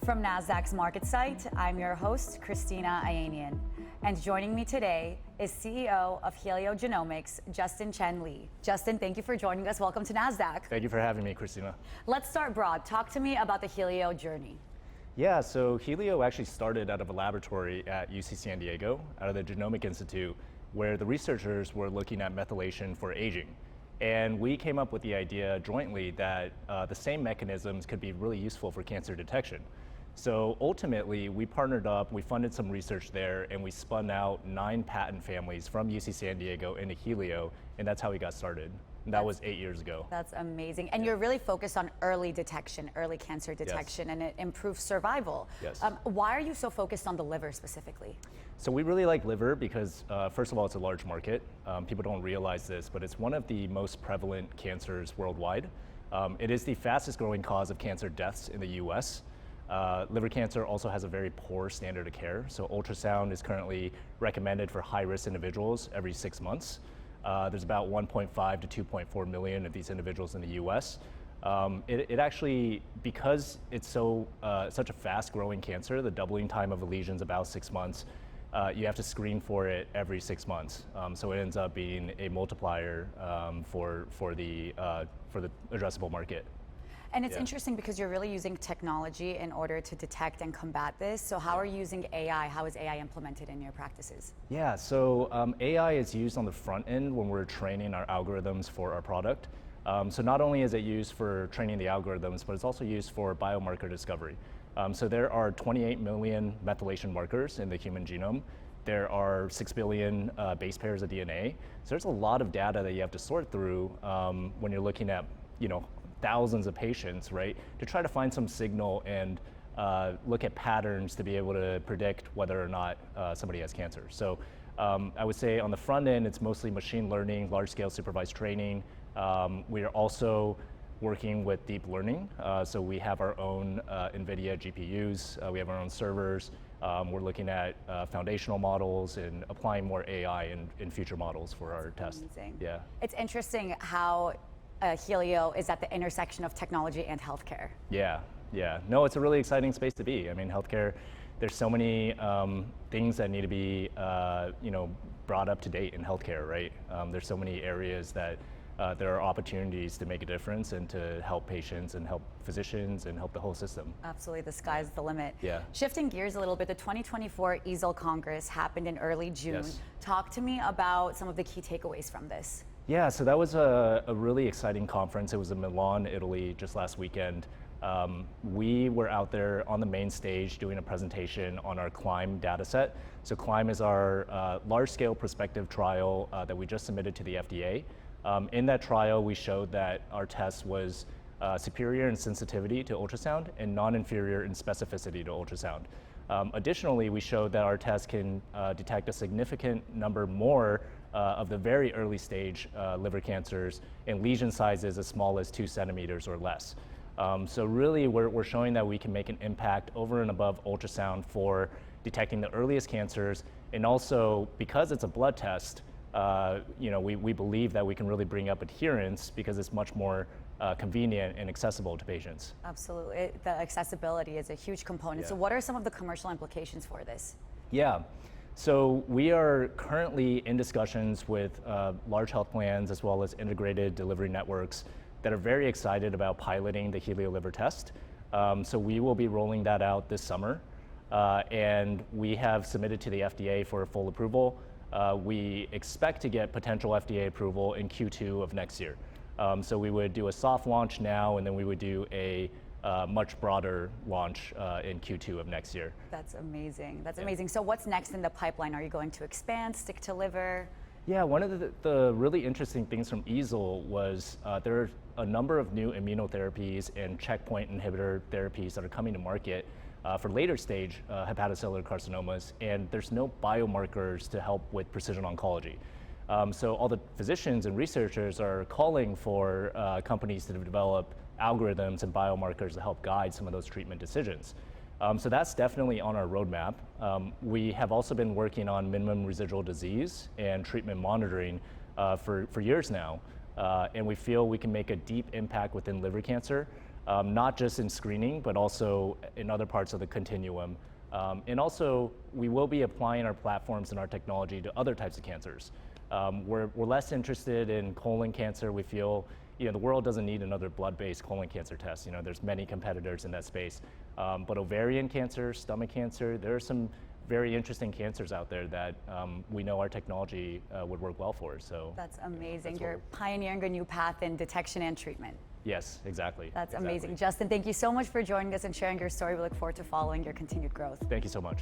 From Nasdaq's market site, I'm your host, Christina Ayanian. And joining me today is CEO of Helio Genomics, Chen Li. Justin, thank you for joining us. Welcome to Nasdaq. Thank you for having me, Christina. Let's start broad. Talk to me about the Helio journey. Yeah, so Helio actually started out of a laboratory at UC San Diego, out of the Genomic Institute, where the researchers were looking at methylation for aging. And we came up with the idea jointly that the same mechanisms could be really useful for cancer detection. So ultimately, we partnered up, we funded some research there, and we spun out 9 patent families from UC San Diego into Helio, and that's how we got started. And that was 8 years ago. That's amazing. And you're really focused on early detection, early cancer detection, and it improves survival. Yes. Why are you so focused on the liver specifically? So we really like liver because, first of all, it's a large market. People don't realize this, but it's one of the most prevalent cancers worldwide. It is the fastest growing cause of cancer deaths in the US. Liver cancer also has a very poor standard of care. So ultrasound is currently recommended for high-risk individuals every 6 months. There's about 1.5 to 2.4 million of these individuals in the US. It actually, because it's such a fast-growing cancer, the doubling time of a lesion is about 6 months. You have to screen for it every 6 months. So it ends up being a multiplier for the addressable market. And it's interesting because you're really using technology in order to detect and combat this. So how are you using AI? How is AI implemented in your practices? Yeah, so AI is used on the front end when we're training our algorithms for our product. So not only is it used for training the algorithms, but it's also used for biomarker discovery. So there are 28 million methylation markers in the human genome. There are 6 billion base pairs of DNA. So there's a lot of data that you have to sort through when you're looking at, thousands of patients, right? To try to find some signal and look at patterns to be able to predict whether or not somebody has cancer. So I would say on the front end, it's mostly machine learning, large-scale supervised training. We are also working with deep learning. So we have our own NVIDIA GPUs. We have our own servers. We're looking at foundational models and applying more AI in future models for our test. Amazing. Yeah. It's interesting how Helio is at the intersection of technology and healthcare. Yeah. No, it's a really exciting space to be. I mean, healthcare, there's so many things that need to be, brought up to date in healthcare, right? There's so many areas that there are opportunities to make a difference and to help patients and help physicians and help the whole system. Absolutely, the sky's the limit. Yeah. Shifting gears a little bit, the 2024 EASL Congress happened in early June. Yes. Talk to me about some of the key takeaways from this. Yeah, so that was a really exciting conference. It was in Milan, Italy, just last weekend. We were out there on the main stage doing a presentation on our CLIMB data set. So CLIMB is our large-scale prospective trial that we just submitted to the FDA. In that trial, we showed that our test was superior in sensitivity to ultrasound and non-inferior in specificity to ultrasound. Additionally, we showed that our test can detect a significant number more of the very early stage liver cancers in lesion sizes as small as 2 centimeters or less. So really, we're showing that we can make an impact over and above ultrasound for detecting the earliest cancers, and also because it's a blood test, we believe that we can really bring up adherence because it's much more convenient and accessible to patients. Absolutely, the accessibility is a huge component. Yeah. So what are some of the commercial implications for this? Yeah. So we are currently in discussions with large health plans as well as integrated delivery networks that are very excited about piloting the Helio liver test. So we will be rolling that out this summer. And we have submitted to the FDA for a full approval. We expect to get potential FDA approval in Q2 of next year. So we would do a soft launch now, and then we would do a much broader launch in Q2 of next year. That's amazing. That's amazing. So what's next in the pipeline? Are you going to expand, stick to liver? Yeah, one of the really interesting things from EASL was there are a number of new immunotherapies and checkpoint inhibitor therapies that are coming to market for later stage hepatocellular carcinomas, and there's no biomarkers to help with precision oncology. So all the physicians and researchers are calling for companies to develop algorithms and biomarkers to help guide some of those treatment decisions. So that's definitely on our roadmap. We have also been working on minimum residual disease and treatment monitoring for years now. And we feel we can make a deep impact within liver cancer not just in screening, but also in other parts of the continuum. And also, we will be applying our platforms and our technology to other types of cancers. We're less interested in colon cancer. We feel the world doesn't need another blood-based colon cancer test. There's many competitors in that space. But ovarian cancer, stomach cancer, there are some very interesting cancers out there that we know our technology would work well for. So that's amazing. You're pioneering a new path in detection and treatment. Yes, exactly. That's amazing. Justin, thank you so much for joining us and sharing your story. We look forward to following your continued growth. Thank you so much.